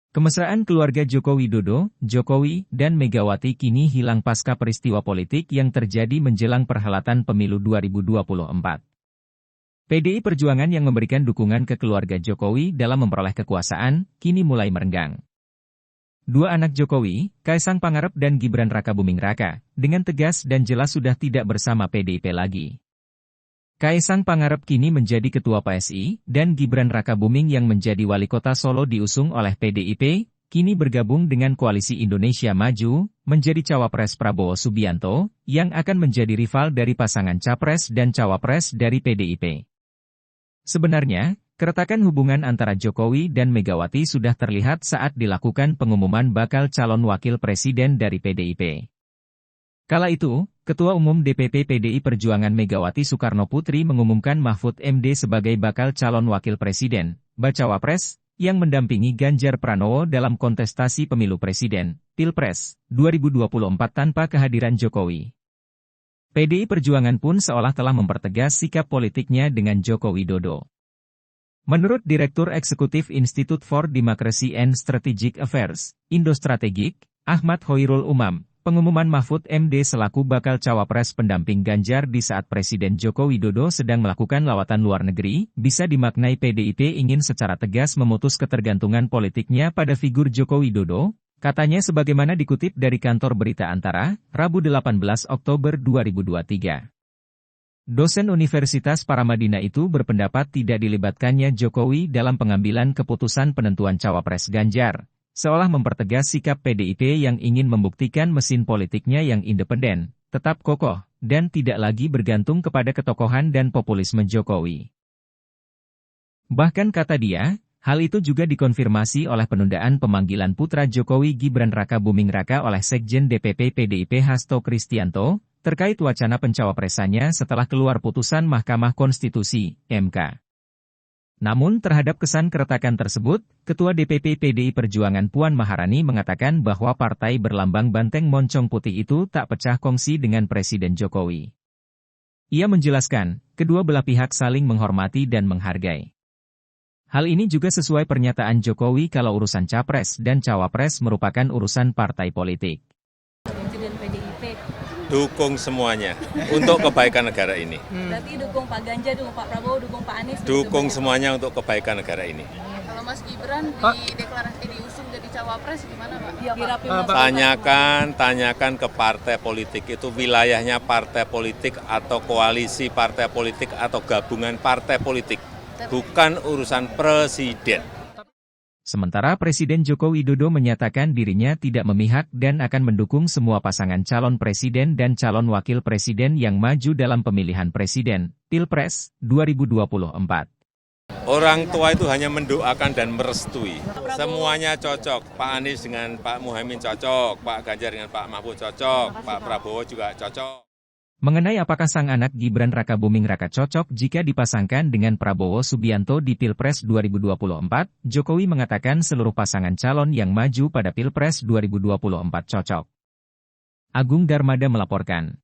Kemesraan keluarga Joko Widodo, Jokowi, dan Megawati kini hilang pasca peristiwa politik yang terjadi menjelang perhelatan pemilu 2024. PDI Perjuangan yang memberikan dukungan ke keluarga Jokowi dalam memperoleh kekuasaan, kini mulai merenggang. Dua anak Jokowi, Kaisang Pangarep dan Gibran Rakabuming Raka, dengan tegas dan jelas sudah tidak bersama PDIP lagi. Kaisang Pangarep kini menjadi Ketua PSI, dan Gibran Rakabuming yang menjadi Wali Kota Solo diusung oleh PDIP, kini bergabung dengan Koalisi Indonesia Maju, menjadi Cawapres Prabowo Subianto, yang akan menjadi rival dari pasangan Capres dan Cawapres dari PDIP. Sebenarnya, keretakan hubungan antara Jokowi dan Megawati sudah terlihat saat dilakukan pengumuman bakal calon wakil presiden dari PDIP. Kala itu, Ketua Umum DPP PDI Perjuangan Megawati Soekarno Putri mengumumkan Mahfud MD sebagai bakal calon wakil presiden, bacawa pres, yang mendampingi Ganjar Pranowo dalam kontestasi pemilu presiden, Pilpres, 2024 tanpa kehadiran Jokowi. PDI Perjuangan pun seolah telah mempertegas sikap politiknya dengan Joko Widodo. Menurut Direktur Eksekutif Institute for Democracy and Strategic Affairs, Indo-Strategik, Ahmad Khoirul Umam, pengumuman Mahfud MD selaku bakal cawapres pendamping Ganjar di saat Presiden Joko Widodo sedang melakukan lawatan luar negeri, bisa dimaknai PDIP ingin secara tegas memutus ketergantungan politiknya pada figur Joko Widodo, katanya sebagaimana dikutip dari kantor berita Antara, Rabu 18 Oktober 2023. Dosen Universitas Paramadina itu berpendapat tidak dilibatkannya Jokowi dalam pengambilan keputusan penentuan cawapres Ganjar, seolah mempertegas sikap PDIP yang ingin membuktikan mesin politiknya yang independen, tetap kokoh, dan tidak lagi bergantung kepada ketokohan dan populisme Jokowi. Bahkan kata dia, hal itu juga dikonfirmasi oleh penundaan pemanggilan putra Jokowi Gibran Rakabuming Raka oleh Sekjen DPP PDIP Hasto Kristianto, terkait wacana pencawapresannya setelah keluar putusan Mahkamah Konstitusi, MK. Namun terhadap kesan keretakan tersebut, Ketua DPP PDI Perjuangan Puan Maharani mengatakan bahwa partai berlambang banteng moncong putih itu tak pecah kongsi dengan Presiden Jokowi. Ia menjelaskan, kedua belah pihak saling menghormati dan menghargai. Hal ini juga sesuai pernyataan Jokowi kalau urusan Capres dan Cawapres merupakan urusan partai politik. Dukung semuanya untuk kebaikan negara ini. Berarti dukung Pak Ganjar, dukung Pak Prabowo, dukung Pak Anies. Dukung semuanya untuk kebaikan negara ini. Kalau Mas Gibran diusung jadi cawapres gimana Pak? Ya, Tanyakan ke partai politik itu wilayahnya partai politik atau koalisi partai politik atau gabungan partai politik, bukan urusan presiden. Sementara Presiden Joko Widodo menyatakan dirinya tidak memihak dan akan mendukung semua pasangan calon presiden dan calon wakil presiden yang maju dalam pemilihan presiden, Pilpres, 2024. Orang tua itu hanya mendoakan dan merestui. Semuanya cocok. Pak Anies dengan Pak Muhaimin cocok, Pak Ganjar dengan Pak Mahfud cocok, Pak Prabowo juga cocok. Mengenai apakah sang anak Gibran Rakabuming Raka cocok jika dipasangkan dengan Prabowo Subianto di Pilpres 2024, Jokowi mengatakan seluruh pasangan calon yang maju pada Pilpres 2024 cocok. Agung Darmada melaporkan.